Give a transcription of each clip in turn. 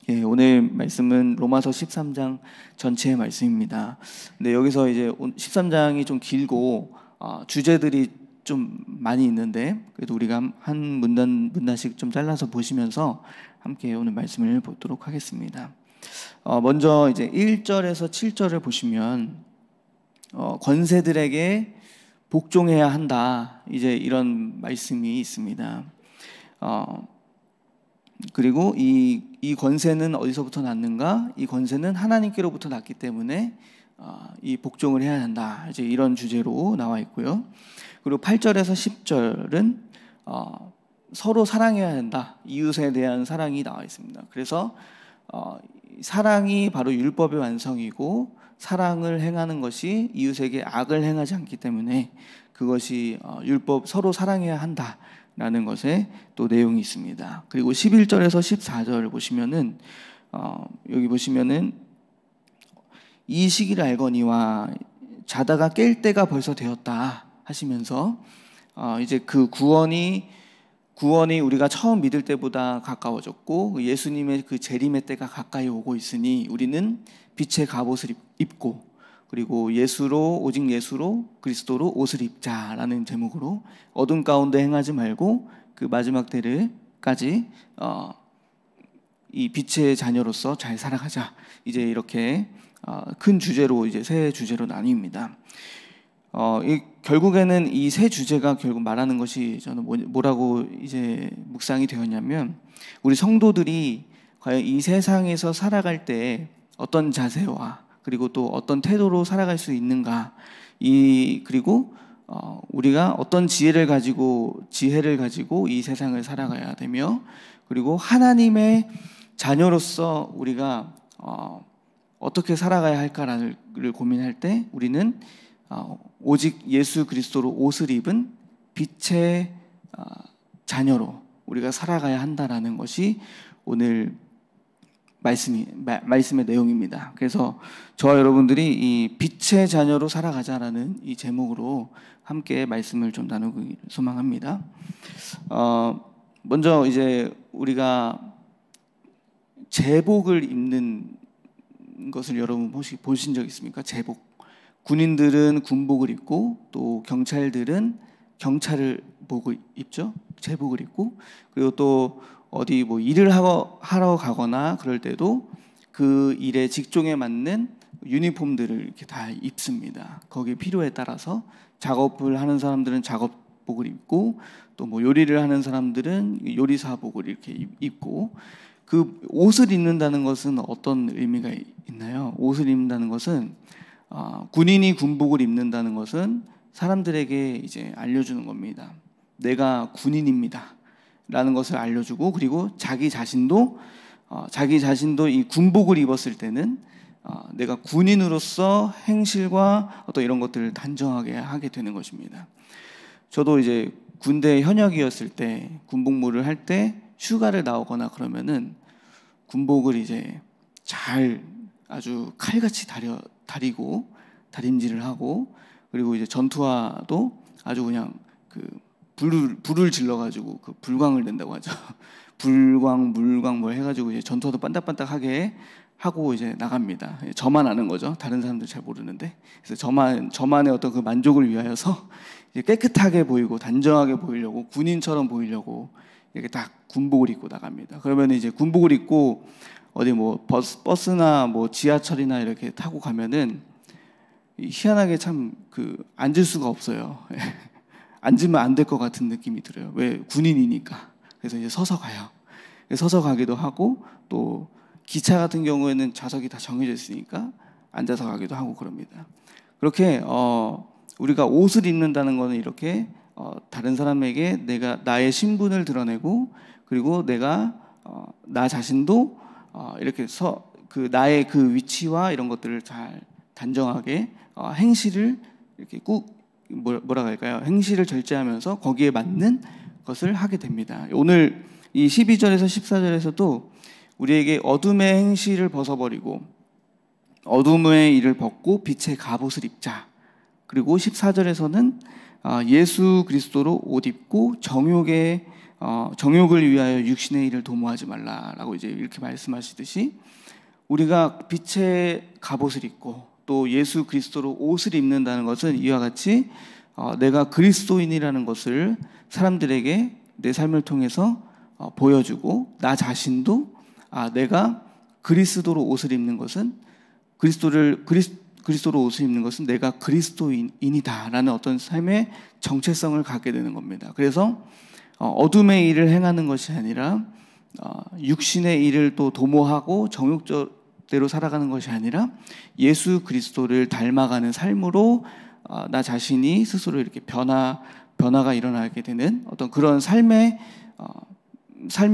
예, 오늘 말씀은 로마서 13장 전체의 말씀입니다. 근데 여기서 이제 13장이 좀 길고 주제들이 좀 많이 있는데 그래도 우리가 한 문단씩 좀 잘라서 보시면서 함께 오늘 말씀을 보도록 하겠습니다. 먼저 이제 1절에서 7절을 보시면 권세들에게 복종해야 한다. 이제 이런 말씀이 있습니다. 그리고 이 권세는 어디서부터 났는가? 이 권세는 하나님께로부터 났기 때문에 이 복종을 해야 한다. 이제 이런 주제로 나와 있고요. 그리고 8절에서 10절은 서로 사랑해야 한다. 이웃에 대한 사랑이 나와 있습니다. 그래서 사랑이 바로 율법의 완성이고 사랑을 행하는 것이 이웃에게 악을 행하지 않기 때문에 그것이 율법 서로 사랑해야 한다. 라는 것에 또 내용이 있습니다. 그리고 11절에서 14절을 보시면은 여기 보시면은 이 시기를 알거니와 자다가 깰 때가 벌써 되었다 하시면서 이제 그 구원이 우리가 처음 믿을 때보다 가까워졌고 예수님의 그 재림의 때가 가까이 오고 있으니 우리는 빛의 갑옷을 입고 그리고 오직 예수로 그리스도로 옷을 입자라는 제목으로 어둠 가운데 행하지 말고 그 마지막 때를까지 이 빛의 자녀로서 잘 살아가자. 이제 이렇게 큰 주제로 이제 세 주제로 나뉩니다. 결국에는 이 세 주제가 결국 말하는 것이 저는 뭐라고 이제 묵상이 되었냐면 우리 성도들이 과연 이 세상에서 살아갈 때 어떤 자세와 그리고 또 어떤 태도로 살아갈 수 있는가 그리고 우리가 어떤 지혜를 가지고 이 세상을 살아가야 되며 그리고 하나님의 자녀로서 우리가 어떻게 살아가야 할까를 고민할 때 우리는 오직 예수 그리스도로 옷을 입은 빛의 자녀로 우리가 살아가야 한다라는 것이 오늘 말씀의 내용입니다. 그래서 저와 여러분들이 이 빛의 자녀로 살아가자라는 이 제목으로 함께 말씀을 좀 나누기 소망합니다. 먼저 이제 우리가 제복을 입는 것을 여러분 혹시 보신 적 있습니까? 제복. 군인들은 군복을 입고 또 경찰들은 경찰복을 입죠. 제복을 입고 그리고 또 어디 뭐 일을 하러 가거나 그럴 때도 그 일의 직종에 맞는 유니폼들을 이렇게 다 입습니다. 거기에 필요에 따라서 작업을 하는 사람들은 작업복을 입고 또 뭐 요리를 하는 사람들은 요리사복을 이렇게 입고 그 옷을 입는다는 것은 어떤 의미가 있나요? 옷을 입는다는 것은 군인이 군복을 입는다는 것은 사람들에게 이제 알려주는 겁니다. 내가 군인입니다. 라는 것을 알려주고 그리고 자기 자신도 이 군복을 입었을 때는 내가 군인으로서 행실과 어떤 이런 것들을 단정하게 하게 되는 것입니다. 저도 이제 군대 현역이었을 때 군복무를 할 때 휴가를 나오거나 그러면은 군복을 이제 잘 아주 칼같이 다리고 다림질을 하고 그리고 이제 전투화도 아주 그냥 그 불을 질러가지고 그 불광을 낸다고 하죠. 불광, 물광 뭐 해가지고 이제 전투화도 반딱반딱하게 하고 이제 나갑니다. 저만 아는 거죠. 다른 사람들 잘 모르는데. 그래서 저만의 어떤 그 만족을 위하여서 이제 깨끗하게 보이고 단정하게 보이려고 군인처럼 보이려고 이렇게 딱 군복을 입고 나갑니다. 그러면 이제 군복을 입고 어디 뭐 버스나 뭐 지하철이나 이렇게 타고 가면은 희한하게 참 그 앉을 수가 없어요. 앉으면 안 될 것 같은 느낌이 들어요. 왜? 군인이니까. 그래서 이제 서서 가요. 서서 가기도 하고 또 기차 같은 경우에는 좌석이 다 정해져 있으니까 앉아서 가기도 하고 그럽니다. 그렇게 우리가 옷을 입는다는 것은 이렇게 다른 사람에게 나의 신분을 드러내고 그리고 내가 나 자신도 이렇게 나의 그 위치와 이런 것들을 잘 단정하게 행실을 이렇게 꾹 뭐라고 할까요? 행실을 절제하면서 거기에 맞는 것을 하게 됩니다. 오늘 이 12절에서 14절에서도 우리에게 어둠의 행실을 벗어버리고 어둠의 일을 벗고 빛의 갑옷을 입자. 그리고 14절에서는 예수 그리스도로 옷 입고 정욕의 정욕을 위하여 육신의 일을 도모하지 말라라고 이제 이렇게 말씀하시듯이 우리가 빛의 갑옷을 입고 또 예수 그리스도로 옷을 입는다는 것은 이와 같이 내가 그리스도인이라는 것을 사람들에게 내 삶을 통해서 보여주고 나 자신도 내가 그리스도로 옷을 입는 것은 그리스도로 옷을 입는 것은 내가 그리스도인이다라는 어떤 삶의 정체성을 갖게 되는 겁니다. 그래서 어둠의 일을 행하는 것이 아니라 육신의 일을 또 도모하고 정욕대로 살아가는 것이 아니라 예수 그리스도를 닮아가는 삶으로 나 자신이 스스로 이렇게 변화가 일어나게 되는 어떤 그런 삶의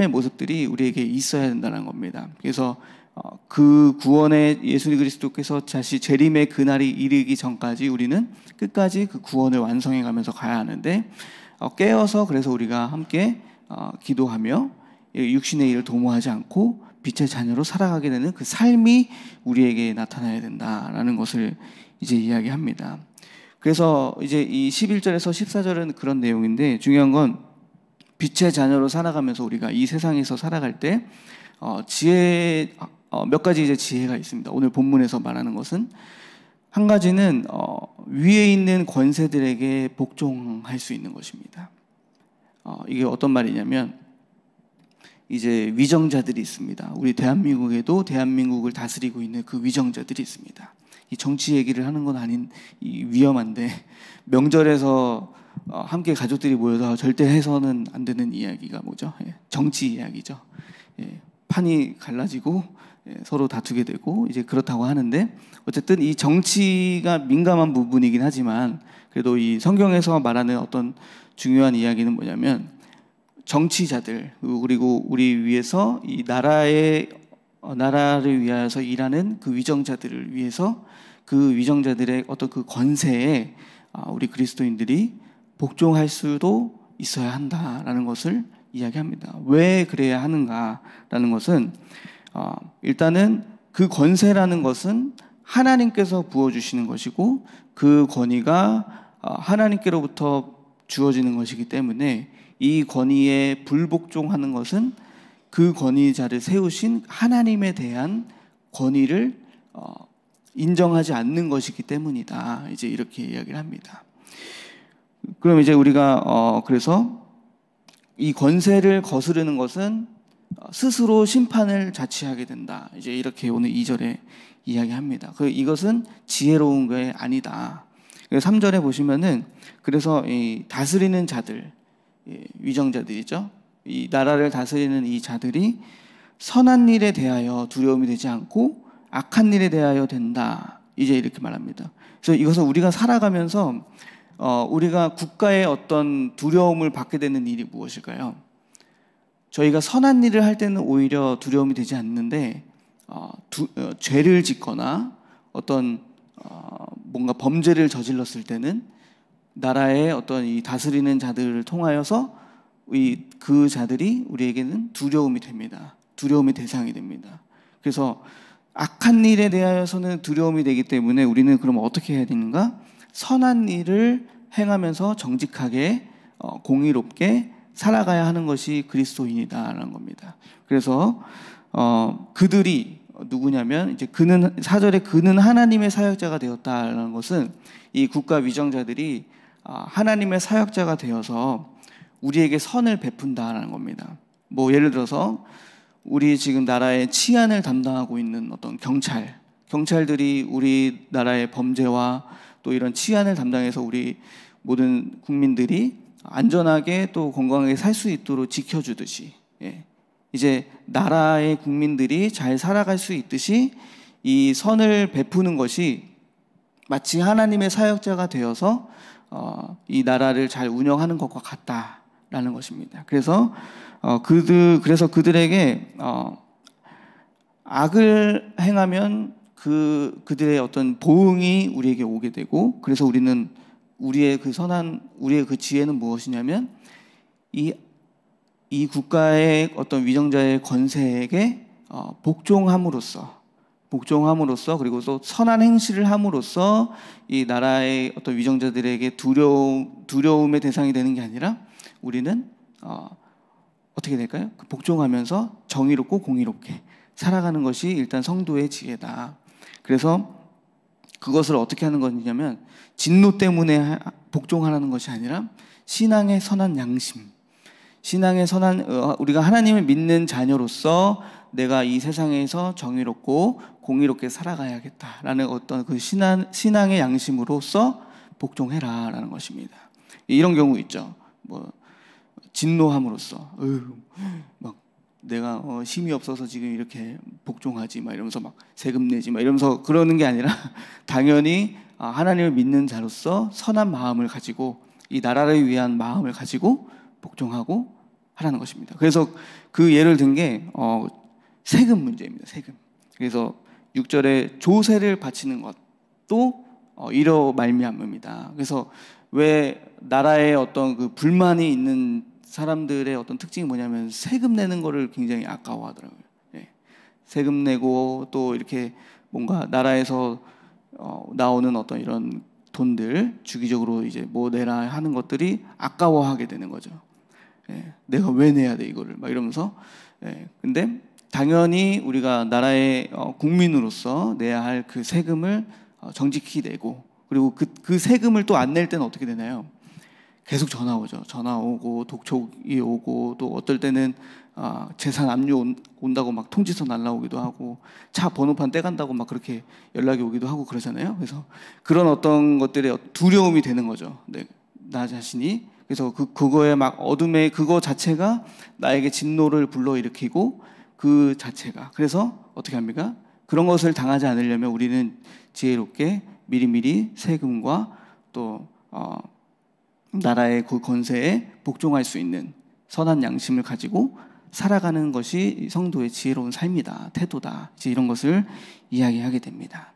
모습들이 우리에게 있어야 된다는 겁니다. 그래서 그 구원의 예수 그리스도께서 다시 재림의 그날이 이르기 전까지 우리는 끝까지 그 구원을 완성해 가면서 가야 하는데 깨어서 그래서 우리가 함께 기도하며 육신의 일을 도모하지 않고 빛의 자녀로 살아가게 되는 그 삶이 우리에게 나타나야 된다라는 것을 이제 이야기합니다. 그래서 이제 이 11절에서 14절은 그런 내용인데 중요한 건 빛의 자녀로 살아가면서 우리가 이 세상에서 살아갈 때 지혜 몇 가지 이제 지혜가 있습니다. 오늘 본문에서 말하는 것은 한 가지는 위에 있는 권세들에게 복종할 수 있는 것입니다. 이게 어떤 말이냐면 이제 위정자들이 있습니다. 우리 대한민국에도 대한민국을 다스리고 있는 그 위정자들이 있습니다. 이 정치 얘기를 하는 건 아닌 위험한데 명절에서 함께 가족들이 모여서 절대 해서는 안 되는 이야기가 뭐죠? 정치 이야기죠. 판이 갈라지고 서로 다투게 되고 이제 그렇다고 하는데 어쨌든 이 정치가 민감한 부분이긴 하지만 그래도 이 성경에서 말하는 어떤 중요한 이야기는 뭐냐면 정치자들 그리고 우리 위해서 이 나라를 위하여서 일하는 그 위정자들을 위해서 그 위정자들의 어떤 그 권세에 우리 그리스도인들이 복종할 수도 있어야 한다라는 것을 이야기합니다. 왜 그래야 하는가라는 것은 일단은 그 권세라는 것은 하나님께서 부어주시는 것이고 그 권위가 하나님께로부터 주어지는 것이기 때문에 이 권위에 불복종하는 것은 그 권위자를 세우신 하나님에 대한 권위를 인정하지 않는 것이기 때문이다. 이제 이렇게 이야기를 합니다. 그럼 이제 우리가 그래서 이 권세를 거스르는 것은 스스로 심판을 자취하게 된다. 이제 이렇게 오늘 2절에 이야기합니다. 이것은 지혜로운 게 아니다. 3절에 보시면은 그래서 이 다스리는 자들, 위정자들이죠. 이 나라를 다스리는 이 자들이 선한 일에 대하여 두려움이 되지 않고 악한 일에 대하여 된다. 이제 이렇게 말합니다. 그래서 이것은 우리가 살아가면서 우리가 국가의 어떤 두려움을 받게 되는 일이 무엇일까요? 저희가 선한 일을 할 때는 오히려 두려움이 되지 않는데 죄를 짓거나 어떤 뭔가 범죄를 저질렀을 때는 나라의 어떤 이 다스리는 자들을 통하여서 그 자들이 우리에게는 두려움이 됩니다. 두려움의 대상이 됩니다. 그래서 악한 일에 대하여서는 두려움이 되기 때문에 우리는 그럼 어떻게 해야 되는가? 선한 일을 행하면서 정직하게 공의롭게 살아가야 하는 것이 그리스도인이다라는 겁니다. 그래서 그들이 누구냐면 이제 그는 4절에 그는 하나님의 사역자가 되었다라는 것은 이 국가 위정자들이 하나님의 사역자가 되어서 우리에게 선을 베푼다라는 겁니다. 뭐 예를 들어서 우리 지금 나라의 치안을 담당하고 있는 어떤 경찰들이 우리나라의 범죄와 또 이런 치안을 담당해서 우리 모든 국민들이 안전하게 또 건강하게 살 수 있도록 지켜주듯이 이제 나라의 국민들이 잘 살아갈 수 있듯이 이 선을 베푸는 것이 마치 하나님의 사역자가 되어서 이 나라를 잘 운영하는 것과 같다라는 것입니다. 그래서 그들에게 악을 행하면 그들의 어떤 보응이 우리에게 오게 되고 그래서 우리는 우리의 그 지혜는 무엇이냐면 이 국가의 어떤 위정자의 권세에게 복종함으로써 그리고 또 선한 행실을 함으로써 이 나라의 어떤 위정자들에게 두려움의 대상이 되는 게 아니라 우리는 어떻게 될까요? 복종하면서 정의롭고 공의롭게 살아가는 것이 일단 성도의 지혜다. 그래서 그것을 어떻게 하는 것이냐면 진노 때문에 복종하라는 것이 아니라 신앙의 선한 양심, 신앙의 선한 우리가 하나님을 믿는 자녀로서 내가 이 세상에서 정의롭고 공의롭게 살아가야겠다라는 어떤 그 신앙의 양심으로서 복종해라라는 것입니다. 이런 경우 있죠. 뭐 진노함으로써 막 내가 힘이 없어서 지금 이렇게 복종하지 막 이러면서 막 세금 내지 막 이러면서 그러는 게 아니라 당연히 하나님을 믿는 자로서 선한 마음을 가지고 이 나라를 위한 마음을 가지고 복종하고 하라는 것입니다. 그래서 그 예를 든 게 세금 문제입니다. 세금. 그래서 6절에 조세를 바치는 것도 이러 말미암습니다. 그래서 왜 나라에 어떤 그 불만이 있는 사람들의 어떤 특징이 뭐냐면 세금 내는 거를 굉장히 아까워하더라고요. 네. 세금 내고 또 이렇게 뭔가 나라에서 나오는 어떤 이런 돈들 주기적으로 이제 뭐 내라 하는 것들이 아까워하게 되는 거죠. 예, 내가 왜 내야 돼 이거를 막 이러면서. 예, 근데 당연히 우리가 나라의 국민으로서 내야 할 그 세금을 정직히 내고, 그리고 그 세금을 또 안 낼 때는 어떻게 되나요? 계속 전화 오죠. 전화 오고 독촉이 오고 또 어떨 때는 재산 압류 온다고 막 통지서 날라오기도 하고 차 번호판 떼간다고 막 그렇게 연락이 오기도 하고 그러잖아요. 그래서 그런 어떤 것들에 두려움이 되는 거죠. 네, 나 자신이. 그래서 그거에 막 어둠의 그거 자체가 나에게 진노를 불러일으키고 그 자체가. 그래서 어떻게 합니까? 그런 것을 당하지 않으려면 우리는 지혜롭게 미리미리 세금과 또 나라의 그 권세에 복종할 수 있는 선한 양심을 가지고 살아가는 것이 성도의 지혜로운 삶이다, 태도다. 이제 이런 것을 이야기하게 됩니다.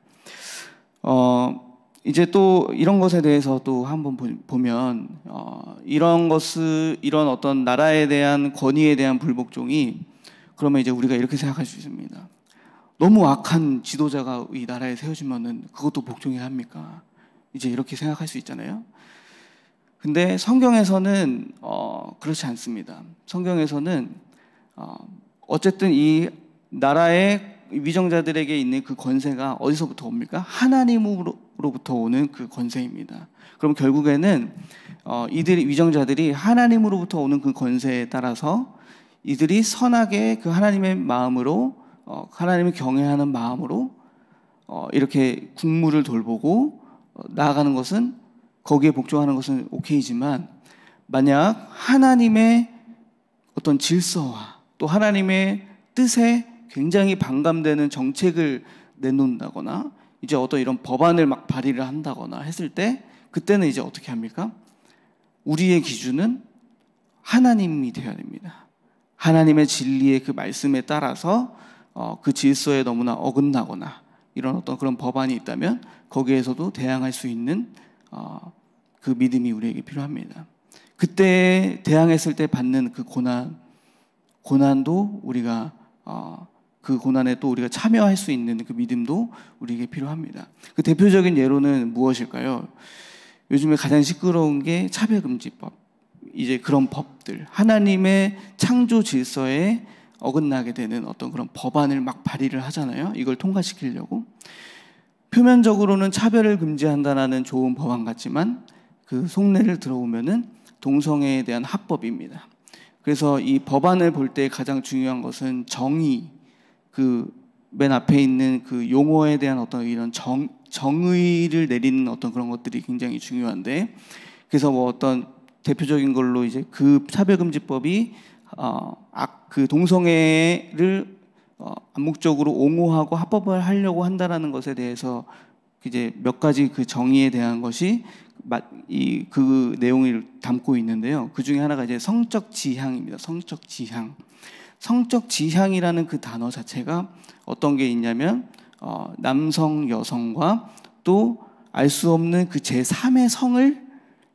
이제 또 이런 것에 대해서 또 한번 보면 이런 어떤 나라에 대한 권위에 대한 불복종이, 그러면 이제 우리가 이렇게 생각할 수 있습니다. 너무 악한 지도자가 이 나라에 세워지면은 그것도 복종해야 합니까? 이제 이렇게 생각할 수 있잖아요. 근데 성경에서는 그렇지 않습니다. 성경에서는 어쨌든 이 나라의 위정자들에게 있는 그 권세가 어디서부터 옵니까? 하나님으로부터 오는 그 권세입니다. 그럼 결국에는 이들이 위정자들이 하나님으로부터 오는 그 권세에 따라서 이들이 선하게 그 하나님의 마음으로 하나님을 경외하는 마음으로 이렇게 국무를 돌보고 나아가는 것은, 거기에 복종하는 것은 오케이지만, 만약 하나님의 어떤 질서와 또 하나님의 뜻에 굉장히 반감되는 정책을 내놓는다거나 이제 어떤 이런 법안을 막 발의를 한다거나 했을 때, 그때는 이제 어떻게 합니까? 우리의 기준은 하나님이 되어야 됩니다. 하나님의 진리의 그 말씀에 따라서 그 질서에 너무나 어긋나거나 이런 어떤 그런 법안이 있다면 거기에서도 대항할 수 있는 그 믿음이 우리에게 필요합니다. 그때 대항했을 때 받는 그 고난도 우리가 그 고난에 또 우리가 참여할 수 있는 그 믿음도 우리에게 필요합니다. 그 대표적인 예로는 무엇일까요? 요즘에 가장 시끄러운 게 차별금지법. 이제 그런 법들, 하나님의 창조 질서에 어긋나게 되는 어떤 그런 법안을 막 발의를 하잖아요. 이걸 통과시키려고. 표면적으로는 차별을 금지한다는 좋은 법안 같지만 그 속내를 들어보면은 동성애에 대한 합법입니다. 그래서 이 법안을 볼 때 가장 중요한 것은 정의, 그 맨 앞에 있는 그 용어에 대한 어떤 이런 정의를 내리는 어떤 그런 것들이 굉장히 중요한데, 그래서 뭐 어떤 대표적인 걸로 이제 그 차별금지법이 그 동성애를 암묵적으로 옹호하고 합법을 하려고 한다라는 것에 대해서 이제 몇 가지 그 정의에 대한 것이 그 내용을 담고 있는데요. 그 중에 하나가 이제 성적 지향입니다. 성적 지향. 성적 지향이라는 그 단어 자체가 어떤 게 있냐면 남성, 여성과 또 알 수 없는 그 제3의 성을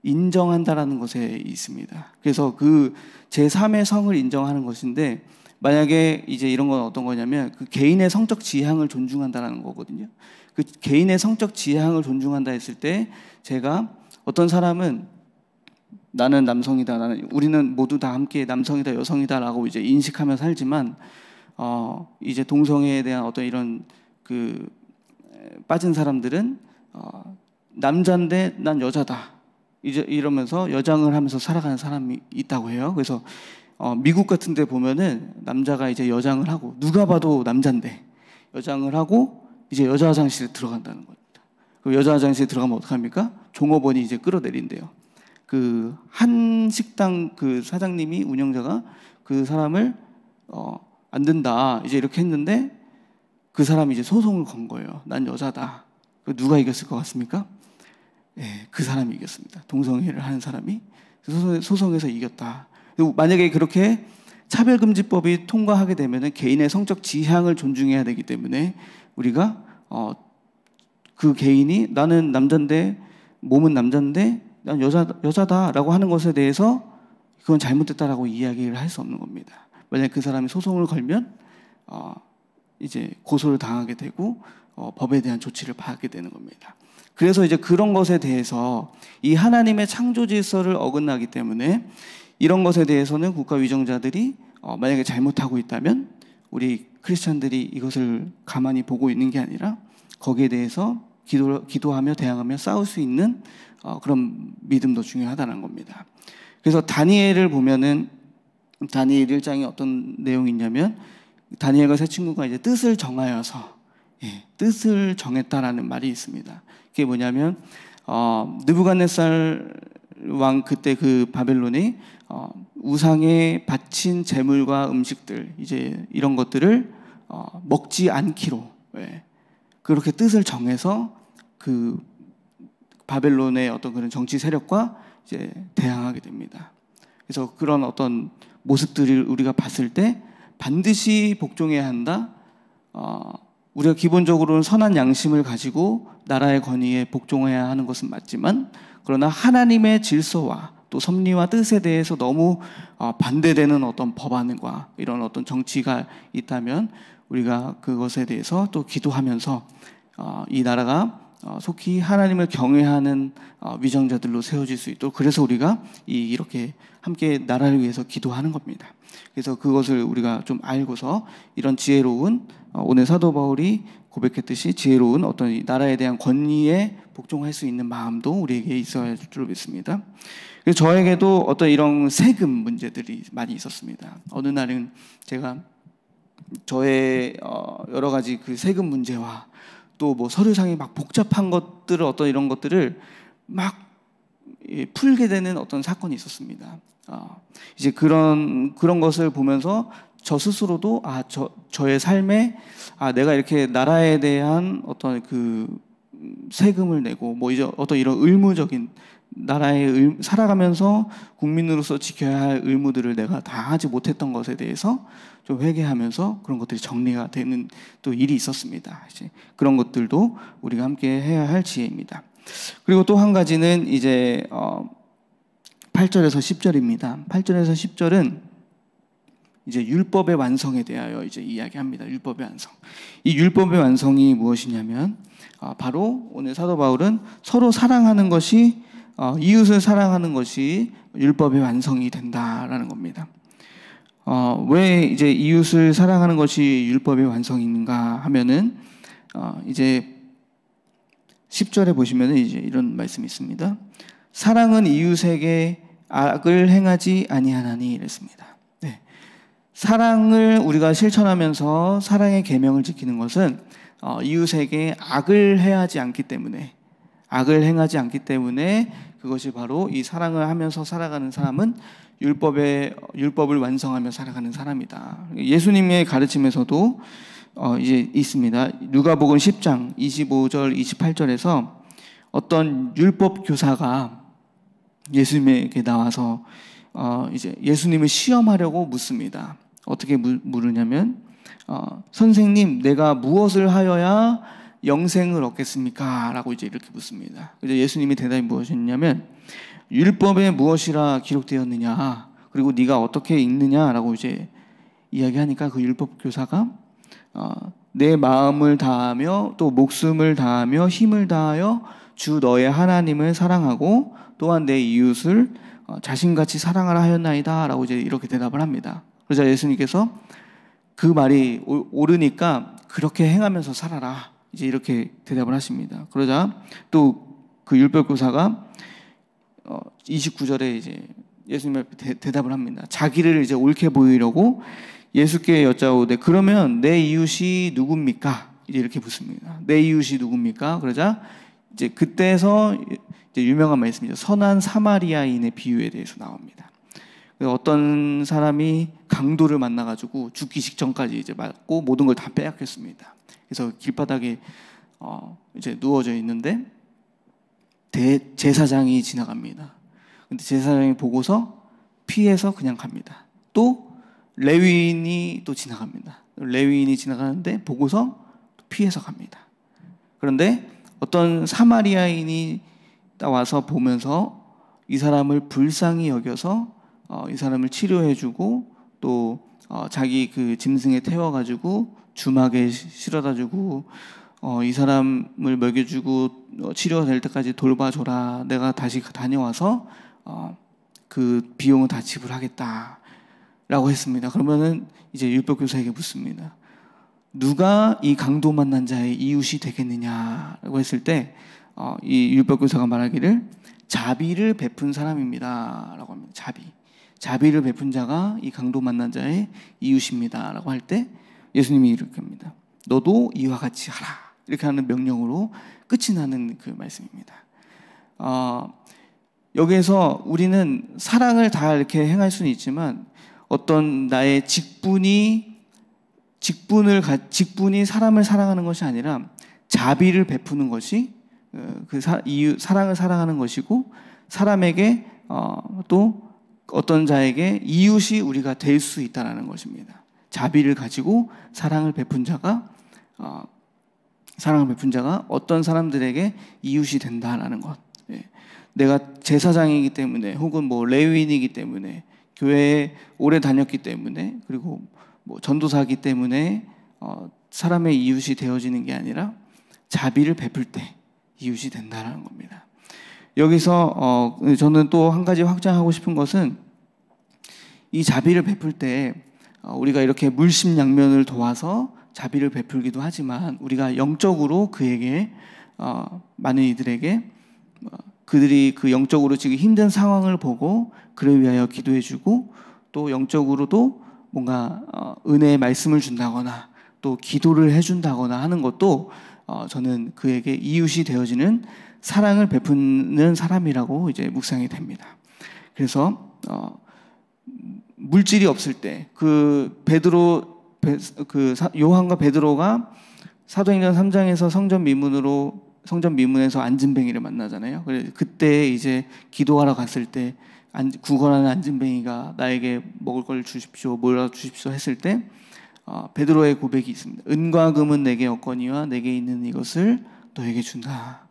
인정한다라는 것에 있습니다. 그래서 그 제3의 성을 인정하는 것인데, 만약에 이제 이런 건 어떤 거냐면 그 개인의 성적 지향을 존중한다라는 거거든요. 그 개인의 성적 지향을 존중한다 했을 때, 제가 어떤 사람은 나는 남성이다, 우리는 모두 다 함께 남성이다, 여성이다라고 이제 인식하며 살지만 이제 동성애에 대한 어떤 이런 그 빠진 사람들은 남자인데 난 여자다 이제 이러면서 여장을 하면서 살아가는 사람이 있다고 해요. 그래서 미국 같은 데 보면은 남자가 이제 여장을 하고 누가 봐도 남자인데 여장을 하고 이제 여자 화장실에 들어간다는 겁니다. 그 여자 화장실에 들어가면 어떡합니까? 종업원이 이제 끌어내린대요. 그 한 식당 그 사장님이 운영자가 그 사람을 안 된다 이제 이렇게 했는데 그 사람이 이제 소송을 건 거예요. 난 여자다. 누가 이겼을 것 같습니까? 예, 그 사람이 이겼습니다. 동성애를 하는 사람이 소송에서 이겼다. 그리고 만약에 그렇게 차별금지법이 통과하게 되면은 개인의 성적 지향을 존중해야 되기 때문에 우리가 그 개인이 나는 남자인데 몸은 남자인데 난 여자다라고 하는 것에 대해서 그건 잘못됐다라고 이야기를 할 수 없는 겁니다. 만약 그 사람이 소송을 걸면 이제 고소를 당하게 되고 법에 대한 조치를 받게 되는 겁니다. 그래서 이제 그런 것에 대해서 이 하나님의 창조 질서를 어긋나기 때문에 이런 것에 대해서는 국가 위정자들이 만약에 잘못하고 있다면 우리 크리스찬들이 이것을 가만히 보고 있는 게 아니라 거기에 대해서 기도하며 대항하며 싸울 수 있는 그런 믿음도 중요하다는 겁니다. 그래서 다니엘을 보면은 다니엘 1장에 어떤 내용이 있냐면 다니엘과 세 친구가 이제 뜻을 정하여서 뜻을 정했다라는 말이 있습니다. 그게 뭐냐면 느부갓네살 왕 그때 그 바벨론이 우상에 바친 제물과 음식들 이제 이런 것들을 먹지 않기로 그렇게 뜻을 정해서 그 바벨론의 어떤 그런 정치 세력과 이제 대항하게 됩니다. 그래서 그런 어떤 모습들을 우리가 봤을 때 반드시 복종해야 한다. 우리가 기본적으로는 선한 양심을 가지고 나라의 권위에 복종해야 하는 것은 맞지만 그러나 하나님의 질서와 또 섭리와 뜻에 대해서 너무 반대되는 어떤 법안과 이런 어떤 정치가 있다면 우리가 그것에 대해서 또 기도하면서 이 나라가 속히 하나님을 경외하는 위정자들로 세워질 수 있도록 그래서 우리가 이렇게 함께 나라를 위해서 기도하는 겁니다. 그래서 그것을 우리가 좀 알고서 이런 지혜로운 오늘 사도 바울이 고백했듯이 지혜로운 어떤 이 나라에 대한 권위에 복종할 수 있는 마음도 우리에게 있어야 할 줄 믿습니다. 그래서 저에게도 어떤 이런 세금 문제들이 많이 있었습니다. 어느 날은 제가 저의 여러 가지 그 세금 문제와 또 뭐 서류상에 막 복잡한 것들을 어떤 이런 것들을 막 풀게 되는 어떤 사건이 있었습니다. 이제 그런 것을 보면서 저 스스로도 저의 삶에 내가 이렇게 나라에 대한 어떤 그 세금을 내고 뭐 이제 어떤 이런 의무적인 나라에 살아가면서 국민으로서 지켜야 할 의무들을 내가 다 하지 못했던 것에 대해서 좀 회개하면서 그런 것들이 정리가 되는 또 일이 있었습니다. 이제 그런 것들도 우리가 함께 해야 할 지혜입니다. 그리고 또 한 가지는 이제 8절에서 10절입니다. 8절에서 10절은 이제 율법의 완성에 대하여 이제 이야기합니다. 율법의 완성. 이 율법의 완성이 무엇이냐면 바로 오늘 사도 바울은 서로 사랑하는 것이 이웃을 사랑하는 것이 율법의 완성이 된다라는 겁니다. 왜 이제 이웃을 사랑하는 것이 율법의 완성인가 하면은 이제 10절에 보시면은 이제 이런 말씀이 있습니다. 사랑은 이웃에게 악을 행하지 아니하나니 이랬습니다. 네. 사랑을 우리가 실천하면서 사랑의 계명을 지키는 것은 이웃에게 악을 행하지 않기 때문에 그것이 바로 이 사랑을 하면서 살아가는 사람은 율법을 완성하며 살아가는 사람이다. 예수님의 가르침에서도 이제 있습니다. 누가복음 10장 25절 28절에서 어떤 율법 교사가 예수님에게 나와서 이제 예수님을 시험하려고 묻습니다. 어떻게 물으냐면 선생님, 내가 무엇을 하여야 영생을 얻겠습니까? 라고 이제 이렇게 묻습니다. 그래서 예수님의 대답이 무엇이었냐면 율법에 무엇이라 기록되었느냐, 그리고 네가 어떻게 읽느냐라고 이제 이야기하니까 그 율법 교사가 내 마음을 다하며 또 목숨을 다하며 힘을 다하여 주 너의 하나님을 사랑하고 또한 내 이웃을 자신같이 사랑하라 하였나이다 라고 이제 이렇게 대답을 합니다. 그러자 예수님께서 그 말이 옳으니까 그렇게 행하면서 살아라 이제 이렇게 대답을 하십니다. 그러자 또 그 율법교사가 29절에 이제 예수님 앞에 대답을 합니다. 자기를 이제 옳게 보이려고 예수께 여짜오되 그러면 내 이웃이 누굽니까? 이제 이렇게 묻습니다. 내 이웃이 누굽니까? 그러자 이제 그때서 이제 유명한 말씀이죠. 선한 사마리아인의 비유에 대해서 나옵니다. 어떤 사람이 강도를 만나가지고 죽기 직전까지 이제 맞고 모든 걸 다 빼앗겼습니다. 그래서 길바닥에 이제 누워져 있는데 제사장이 지나갑니다. 근데 제사장이 보고서 피해서 그냥 갑니다. 또 레위인이 또 지나갑니다. 레위인이 지나가는데 보고서 피해서 갑니다. 그런데 어떤 사마리아인이 와서 보면서 이 사람을 불쌍히 여겨서 이 사람을 치료해주고 또 자기 그 짐승에 태워가지고 주막에 실어다주고 이 사람을 먹여주고 치료가 될 때까지 돌봐줘라. 내가 다시 다녀와서 그 비용은 다 지불하겠다라고 했습니다. 그러면은 이제 율법교사에게 묻습니다. 누가 이 강도 만난 자의 이웃이 되겠느냐라고 했을 때 이 율법교사가 말하기를 자비를 베푼 사람입니다라고 합니다. 자비를 베푼 자가 이 강도 만난 자의 이웃입니다라고 할 때 예수님이 이렇게 합니다. 너도 이와 같이 하라. 이렇게 하는 명령으로 끝이 나는 그 말씀입니다. 여기에서 우리는 사랑을 다 이렇게 행할 수는 있지만 어떤 나의 직분이 사람을 사랑하는 것이 아니라 자비를 베푸는 것이 사랑을 사랑하는 것이고 사람에게 또 어떤 자에게 이웃이 우리가 될 수 있다는 것입니다. 자비를 가지고 사랑을 베푼 자가 어떤 사람들에게 이웃이 된다라는 것. 내가 제사장이기 때문에 혹은 뭐 레위인이기 때문에 교회에 오래 다녔기 때문에 그리고 뭐 전도사이기 때문에 사람의 이웃이 되어지는 게 아니라 자비를 베풀 때 이웃이 된다는 겁니다. 여기서 저는 또 한 가지 확장하고 싶은 것은 이 자비를 베풀 때 우리가 이렇게 물심양면을 도와서 자비를 베풀기도 하지만 우리가 영적으로 그에게 많은 이들에게 그들이 그 영적으로 지금 힘든 상황을 보고 그를 위하여 기도해주고 또 영적으로도 뭔가 은혜의 말씀을 준다거나 또 기도를 해준다거나 하는 것도 저는 그에게 이웃이 되어지는 사랑을 베푸는 사람이라고 이제 묵상이 됩니다. 그래서 물질이 없을 때 요한과 베드로가 사도행전 3장에서 성전 미문에서 안진뱅이를 만나잖아요. 그때 이제 기도하러 갔을 때 구걸하는 안진뱅이가 나에게 먹을 걸 주십시오, 뭐라 주십시오 했을 때 베드로의 고백이 있습니다. 은과 금은 내게 없거니와 내게 있는 이것을 너에게 준다.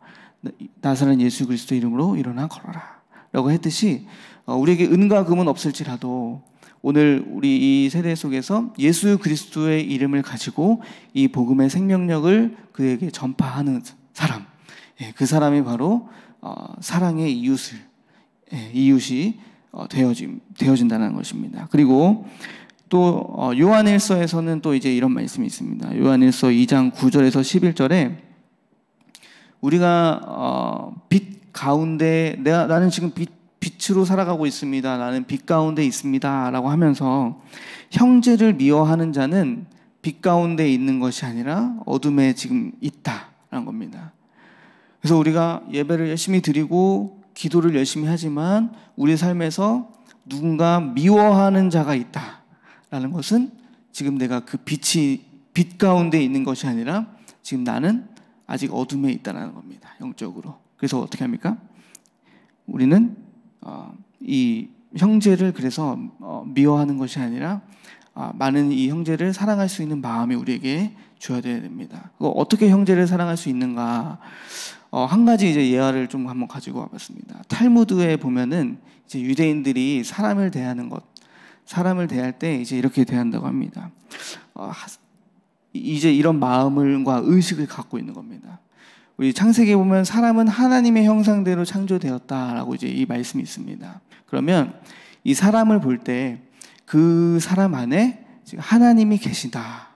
나사렛 예수 그리스도 이름으로 일어나 걸어라 라고 했듯이 우리에게 은과 금은 없을지라도 오늘 우리 이 세대 속에서 예수 그리스도의 이름을 가지고 이 복음의 생명력을 그에게 전파하는 사람, 그 사람이 바로 사랑의 이웃이 되어진다는 것입니다. 그리고 또 요한일서에서는 또 이제 이런 말씀이 있습니다. 요한일서 2장 9절에서 11절에 우리가 빛 가운데 나는 지금 빛으로 살아가고 있습니다. 나는 빛 가운데 있습니다. 라고 하면서 형제를 미워하는 자는 빛 가운데 있는 것이 아니라 어둠에 지금 있다라는 겁니다. 그래서 우리가 예배를 열심히 드리고 기도를 열심히 하지만 우리 삶에서 누군가 미워하는 자가 있다라는 것은 지금 내가 그 빛 가운데 있는 것이 아니라 지금 나는 아직 어둠에 있다는 겁니다. 영적으로. 그래서 어떻게 합니까? 우리는 이 형제를 그래서 미워하는 것이 아니라 많은 이 형제를 사랑할 수 있는 마음이 우리에게 줘야 됩니다. 어떻게 형제를 사랑할 수 있는가? 한 가지 이제 예화를 좀 한번 가지고 와봤습니다. 탈무드에 보면은 이제 유대인들이 사람을 대할 때 이제 이렇게 대한다고 합니다. 이제 이런 마음과 의식을 갖고 있는 겁니다. 우리 창세기에 보면 사람은 하나님의 형상대로 창조되었다라고 이제 이 말씀이 있습니다. 그러면 이 사람을 볼 때 그 사람 안에 하나님이 계시다.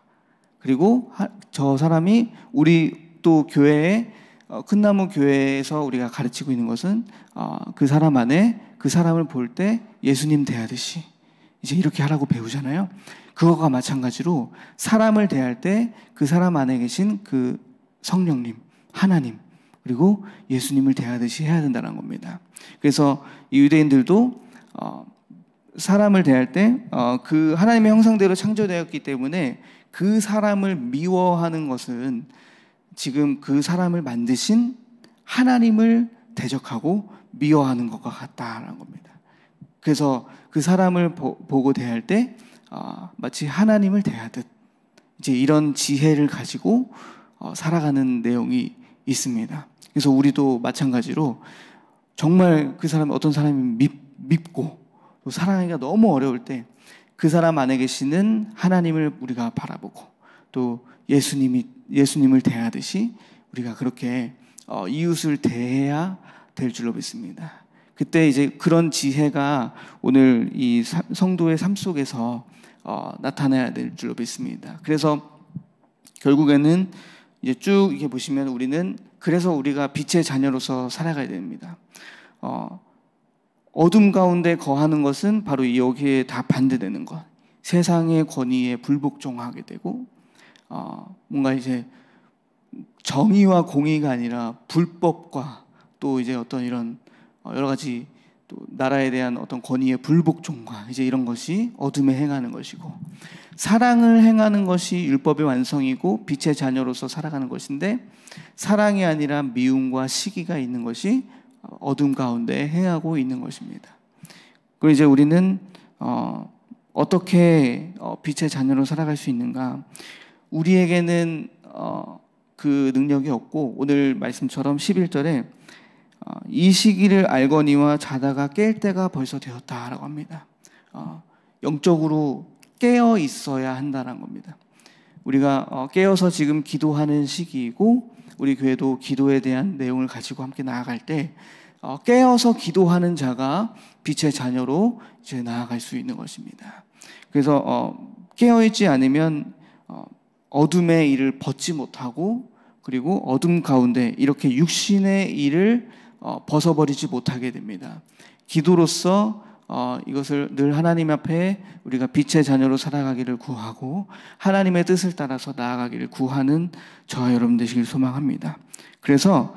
그리고 저 사람이 우리 또 교회에 큰나무 교회에서 우리가 가르치고 있는 것은 그 사람 안에 그 사람을 볼 때 예수님 대하듯이 이제 이렇게 하라고 배우잖아요. 그것과 마찬가지로 사람을 대할 때 그 사람 안에 계신 그 성령님, 하나님, 그리고 예수님을 대하듯이 해야 된다는 겁니다. 그래서 이 유대인들도 사람을 대할 때 그 하나님의 형상대로 창조되었기 때문에 그 사람을 미워하는 것은 지금 그 사람을 만드신 하나님을 대적하고 미워하는 것과 같다라는 겁니다. 그래서 그 사람을 보고 대할 때 마치 하나님을 대하듯 이제 이런 지혜를 가지고 살아가는 내용이 있습니다. 그래서 우리도 마찬가지로 정말 그 사람 어떤 사람이 밉고 또 사랑하기가 너무 어려울 때 그 사람 안에 계시는 하나님을 우리가 바라보고 또 예수님을 대하듯이 우리가 그렇게 이웃을 대해야 될 줄로 믿습니다. 그때 이제 그런 지혜가 오늘 이 성도의 삶 속에서 나타나야 될 줄로 믿습니다. 그래서 결국에는 이제 쭉 이렇게 보시면 그래서 우리가 빛의 자녀로서 살아가야 됩니다. 어둠 가운데 거하는 것은 바로 여기에 다 반대되는 것. 세상의 권위에 불복종하게 되고 뭔가 이제 정의와 공의가 아니라 불법과 또 이제 어떤 이런 여러 가지 또 나라에 대한 어떤 권위의 불복종과 이제 이런 것이 어둠에 행하는 것이고, 사랑을 행하는 것이 율법의 완성이고 빛의 자녀로서 살아가는 것인데, 사랑이 아니라 미움과 시기가 있는 것이 어둠 가운데 행하고 있는 것입니다. 그리고 이제 우리는 어떻게 빛의 자녀로 살아갈 수 있는가? 우리에게는 그 능력이 없고, 오늘 말씀처럼 11절에 이 시기를 알거니와 자다가 깰 때가 벌써 되었다라고 합니다. 영적으로 깨어 있어야 한다는 겁니다. 우리가 깨어서 지금 기도하는 시기이고, 우리 교회도 기도에 대한 내용을 가지고 함께 나아갈 때 깨어서 기도하는 자가 빛의 자녀로 이제 나아갈 수 있는 것입니다. 그래서 깨어있지 않으면 어둠의 일을 벗지 못하고, 그리고 어둠 가운데 이렇게 육신의 일을 벗어버리지 못하게 됩니다. 기도로서 이것을 늘 하나님 앞에 우리가 빛의 자녀로 살아가기를 구하고 하나님의 뜻을 따라서 나아가기를 구하는 저와 여러분 되시길 소망합니다. 그래서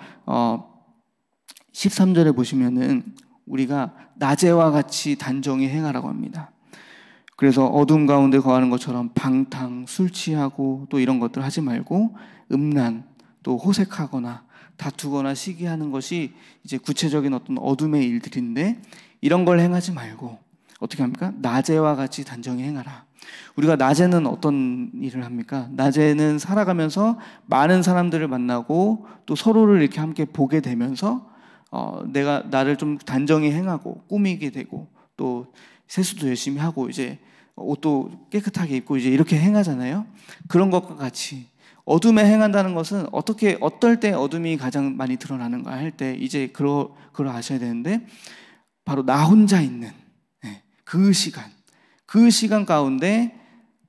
13절에 보시면은 우리가 낮에와 같이 단정히 행하라고 합니다. 그래서 어둠 가운데 거하는 것처럼 방탕, 술 취하고 또 이런 것들 하지 말고, 음란, 또 호색하거나 다투거나 시기하는 것이 이제 구체적인 어떤 어둠의 일들인데, 이런 걸 행하지 말고 어떻게 합니까? 낮에와 같이 단정히 행하라. 우리가 낮에는 어떤 일을 합니까? 낮에는 살아가면서 많은 사람들을 만나고 또 서로를 이렇게 함께 보게 되면서 내가 나를 좀 단정히 행하고 꾸미게 되고, 또 세수도 열심히 하고 이제 옷도 깨끗하게 입고 이제 이렇게 행하잖아요. 그런 것과 같이 어둠에 행한다는 것은 어떨 때 어둠이 가장 많이 드러나는가 할 때 이제 그걸 아셔야 되는데, 바로 나 혼자 있는 그 시간 가운데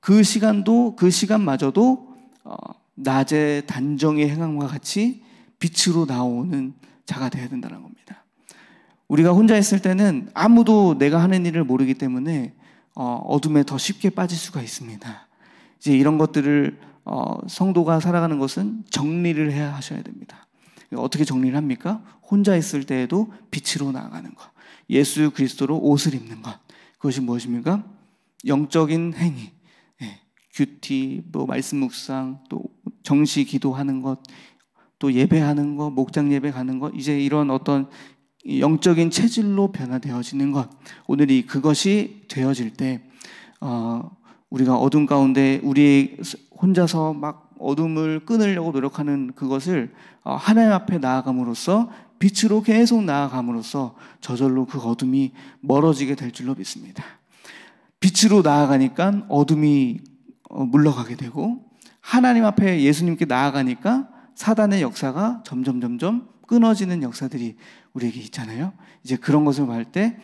그 시간마저도 낮에 단정히 행함과 같이 빛으로 나오는 자가 되어야 된다는 겁니다. 우리가 혼자 있을 때는 아무도 내가 하는 일을 모르기 때문에 어둠에 더 쉽게 빠질 수가 있습니다. 이제 이런 것들을 성도가 살아가는 것은 정리를 해야 하셔야 됩니다. 어떻게 정리를 합니까? 혼자 있을 때에도 빛으로 나아가는 것, 예수 그리스도로 옷을 입는 것, 그것이 무엇입니까? 영적인 행위, 큐티, 뭐 말씀 묵상, 또 정시 기도하는 것, 또 예배하는 것, 목장 예배 가는 것, 이제 이런 어떤 영적인 체질로 변화되어지는 것, 오늘이 그것이 되어질 때 우리가 어둠 가운데 우리 혼자서 막 어둠을 끊으려고 노력하는 그것을 하나님 앞에 나아감으로써, 빛으로 계속 나아감으로써 저절로 그 어둠이 멀어지게 될 줄로 믿습니다. 빛으로 나아가니까 어둠이 물러가게 되고, 하나님 앞에 예수님께 나아가니까 사단의 역사가 점점 끊어지는 역사들이 우리에게 있잖아요. 이제 그런 것을 볼 때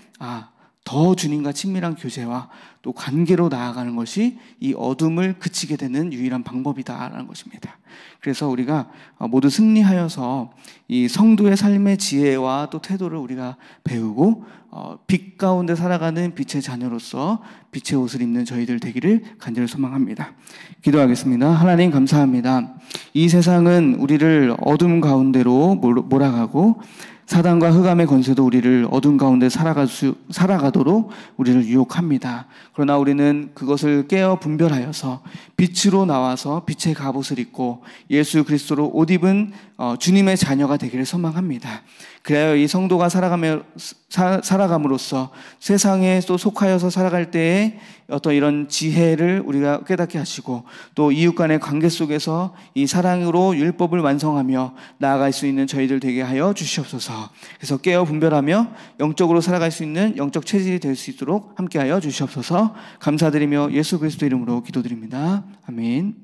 더 주님과 친밀한 교제와 또 관계로 나아가는 것이 이 어둠을 그치게 되는 유일한 방법이다라는 것입니다. 그래서 우리가 모두 승리하여서 이 성도의 삶의 지혜와 또 태도를 우리가 배우고 빛 가운데 살아가는 빛의 자녀로서 빛의 옷을 입는 저희들 되기를 간절히 소망합니다. 기도하겠습니다. 하나님 감사합니다. 이 세상은 우리를 어둠 가운데로 몰아가고 사단과 흑암의 권세도 우리를 어둠 가운데 살아가도록 우리를 유혹합니다. 그러나 우리는 그것을 깨어 분별하여서 빛으로 나와서 빛의 갑옷을 입고 예수 그리스도로 옷 입은 주님의 자녀가 되기를 소망합니다. 그래야 이 성도가 살아감으로써 세상에 또 속하여서 살아갈 때에 어떤 이런 지혜를 우리가 깨닫게 하시고 또 이웃 간의 관계 속에서 이 사랑으로 율법을 완성하며 나아갈 수 있는 저희들 되게 하여 주시옵소서. 그래서 깨어 분별하며 영적으로 살아갈 수 있는 영적 체질이 될 수 있도록 함께하여 주시옵소서. 감사드리며 예수 그리스도 이름으로 기도드립니다. 아멘.